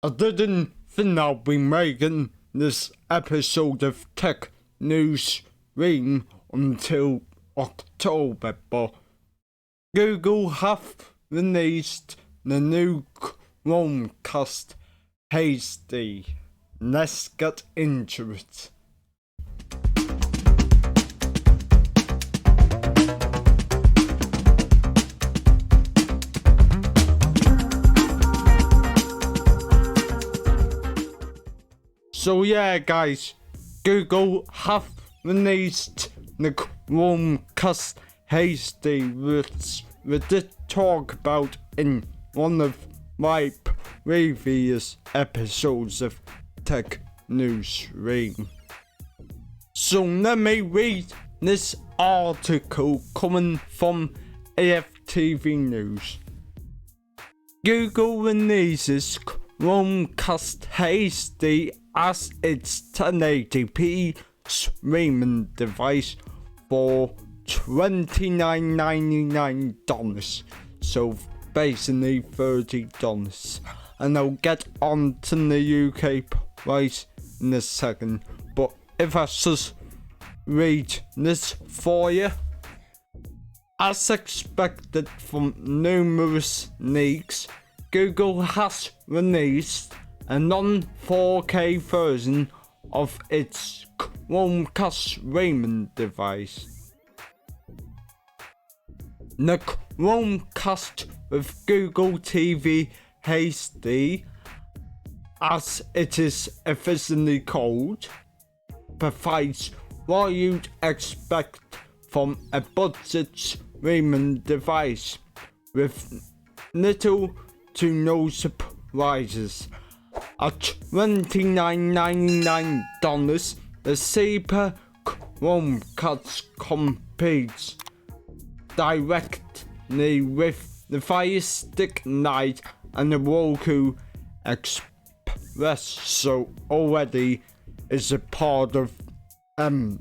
I didn't think I'd be making this episode of Tech News Ring until October, but Google have released the new Chromecast HD. Let's get into it. So yeah guys, Google have released the Chromecast HD, which we did talk about in one of my previous episodes of Tech News Ring. So let me read this article coming from AFTV News. Google releases Chromecast HD as its 1080p streaming device for $29.99, so basically $30. And I'll get on to the UK price in a second, but if I just read this for you. As expected from numerous leaks, Google has released a non-4K version of its Chromecast streaming device. The Chromecast with Google TV HD, as it is officially called, provides what you'd expect from a budget streaming device, with little to no surprises. At $29.99, the cheaper Chromecast competes directly with the FIRESTICK Lite and the Roku Express, so already is a part of the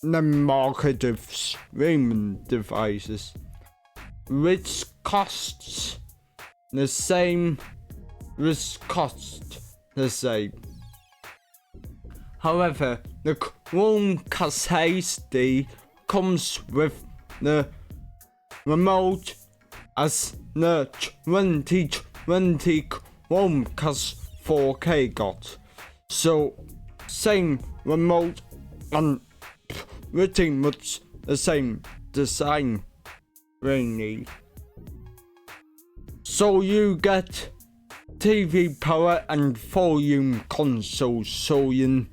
market of streaming devices, which costs the same. However, the Chromecast HD comes with the remote as the 2020 Chromecast 4K got. So, same remote and pretty much the same design, really. So you get TV power and volume consoles, so you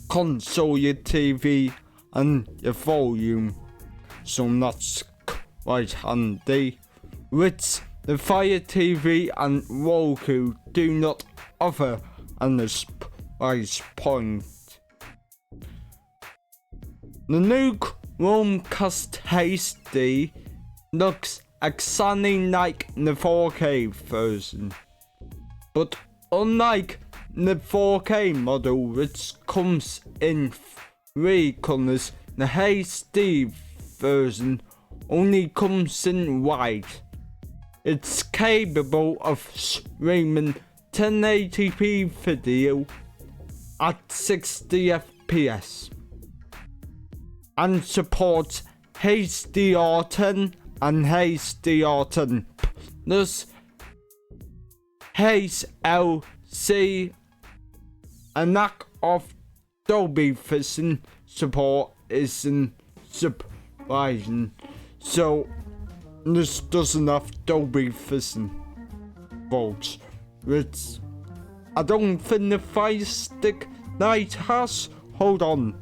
console your TV and your volume, so that's quite handy, which the Fire TV and Roku do not offer at this price point. The new Chromecast HD looks exactly like the 4K version, but unlike the 4K model, which comes in 3 colors, the HD version only comes in white. It's capable of streaming 1080p video at 60 FPS and supports HDR10 and HDR10 plus HLC. A lack of Dolby Vision support isn't surprising, so this doesn't have Dolby Vision volts, which I don't think the FIRESTICK Lite has. Hold on.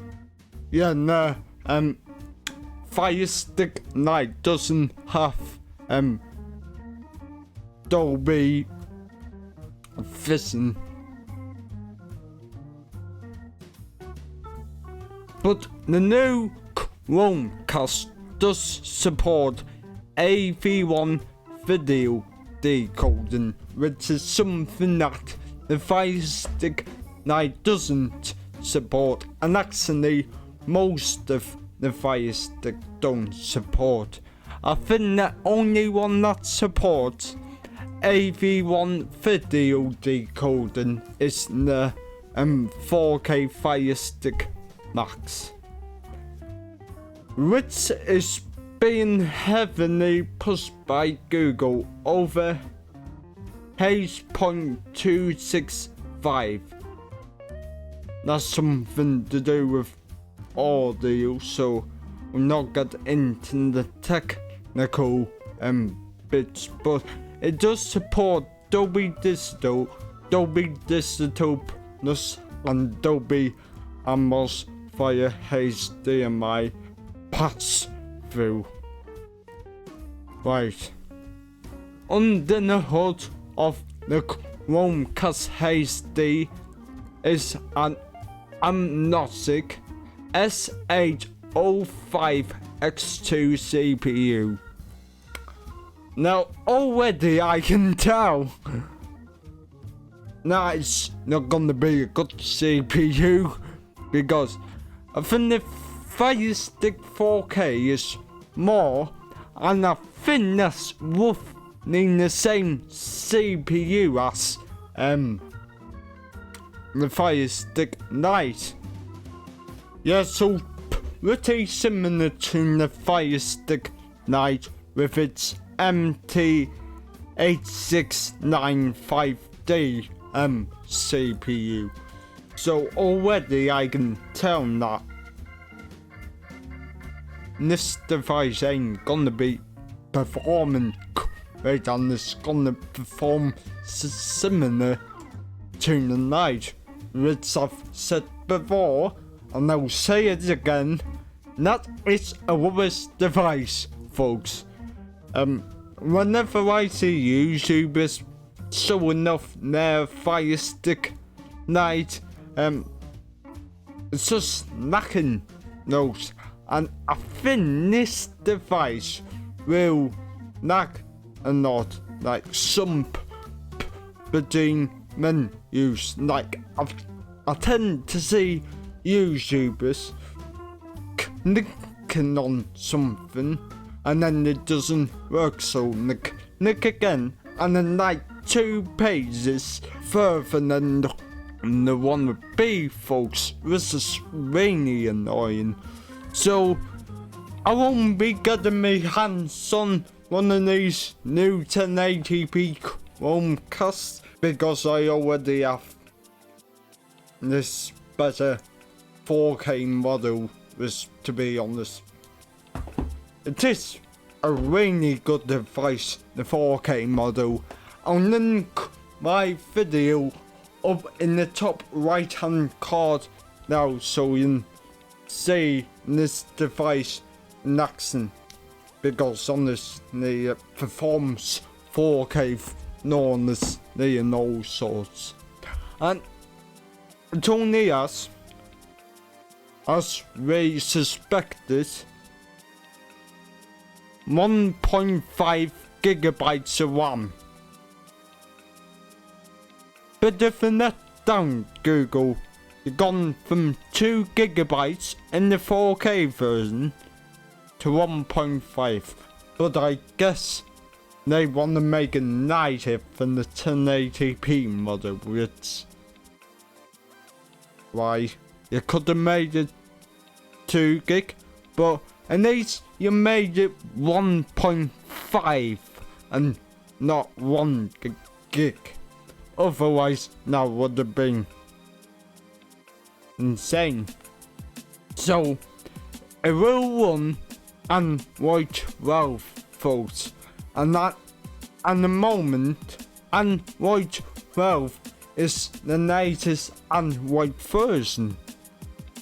Yeah, no, FIRESTICK Lite doesn't have Dolby Vision. But the new Chromecast does support AV1 video decoding, which is something that the FIRESTICK Lite doesn't support, and actually most of the FIRESTICK don't support. I think the only one that supports AV1 video decoding is the 4K FIRESTICK Max, which is being heavily pushed by Google over H.265. That's something to do with audio, so we'll not get into the technical bits, but it does support Dolby Digital, Dolby Digital Plus, and Dolby Atmos via HDMI pass-through. Right. Under the hood of the Chromecast HD is an Amnosic S805X2 CPU. Now already I can tell that it's not gonna be a good CPU, because I think the FIRESTICK 4K is more, and I think that's roughly the same CPU as the FIRESTICK Lite. Yeah, so pretty similar to the FIRESTICK Lite with its MT8695D CPU. So already I can tell that this device ain't gonna be performing great, and it's gonna perform similar to the Lite, which I've said before, and I'll say it again, that is a rubbish device, folks. Whenever I see YouTubers showing off their FIRESTICK Lite, it's just lacking those, and I think this device will lack a lot, like some between menus. Like I tend to see YouTubers clicking on something and then it doesn't work, so click again, and then like 2 pages further than the one would be, folks. This is really annoying. So I won't be getting my hands on one of these new 1080p Chromecasts, because I already have this better 4K model, to be honest. It is a really good device, the 4K model. I'll link my video up in the top right hand card now, so you can see this device in action, because honestly it performs 4K enormously and all sorts. And it only has, as we suspected, 1.5 gigabytes of RAM. But if that down, Google, you've gone from 2 gigabytes in the 4K version to 1.5. But I guess they want to make it native in the 1080p model, which, why, you could have made it 2 gig, but at least you made it 1.5 and not 1 gig. Otherwise, that would have been insane. So, it will run Android 12, folks, and that, at the moment, Android 12 is the latest Android version.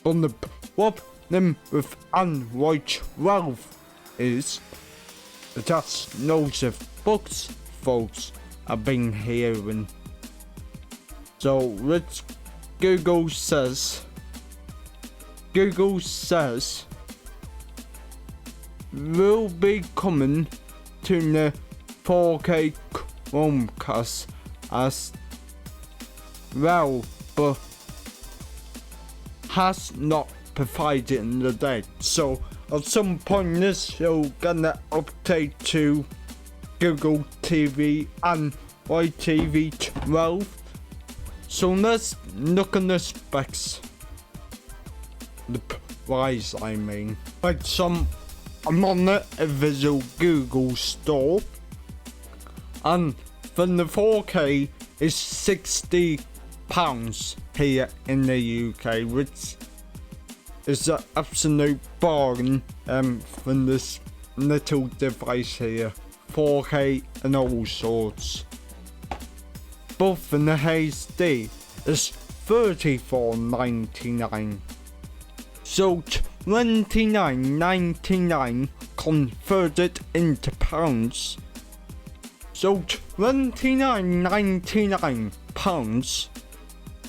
But the problem with Android 12 is it has loads of bugs, folks, I've been hearing. So, which Google says will be coming to the 4K Chromecast as well, but has not provided the date. So at some point this will get an update to Google TV and YTV 12. So let's look at the specs. The price, I mean. Like I'm on a visual Google store. And for the 4K is £60 here in the UK, which is an absolute bargain for this little device here. 4K and all sorts. But for the HD is $34.99. So $29.99 converted into pounds. So £29.99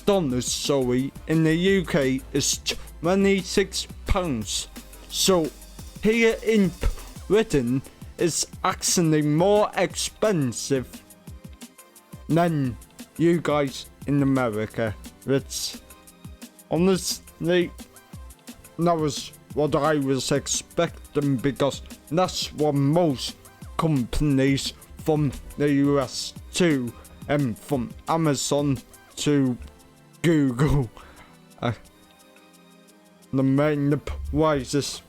dollars, sorry, in the UK is £26. So here in Britain it's actually more expensive than you guys in America. It's honestly, that was what I was expecting, because that's what most companies from the US to from Amazon to Google, the main prices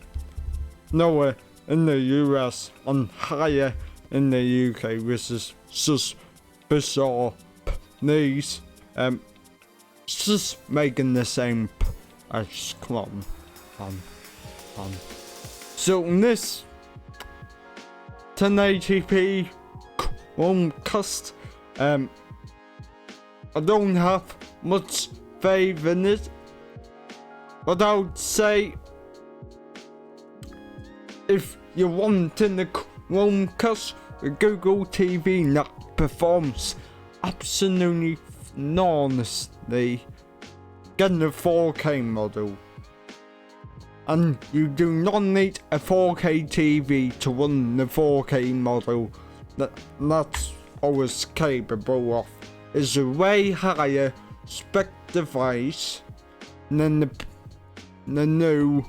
lower in the US and higher in the UK, which is just bizarre. These just making the same as Chrome. So this 1080p Chromecast, I don't have much faith in it, but I would say if you're wanting the Chromecast, the Google TV that performs absolutely flawlessly, get the 4K model. And you do not need a 4K TV to run the 4K model that's always capable of. It's a way higher spec device than the new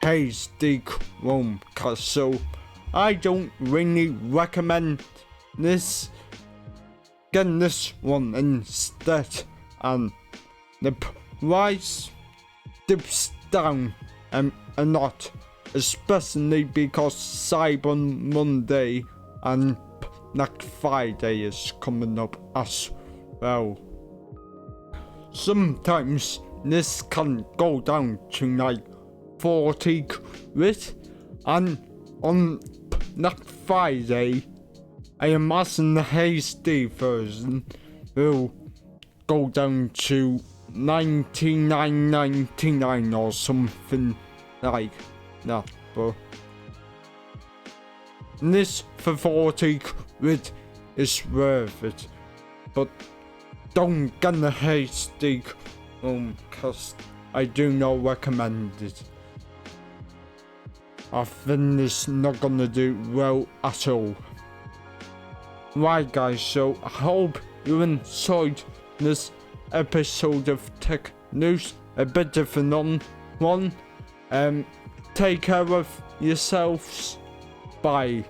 HD Chromecast. So I don't really recommend this. Get this one instead, and the price dips down a lot, especially because Cyber Monday and Black Friday is coming up as well. Sometimes this can go down to like 40 quid, and on Black Friday I imagine the HD version will go down to $99.99 or something like that. But this for 40 quid is worth it. But don't get the HD Chromecast. I do not recommend it. I think it's not gonna do well at all. Right guys, so I hope you enjoyed this episode of Tech News, a bit different one. Take care of yourselves. Bye.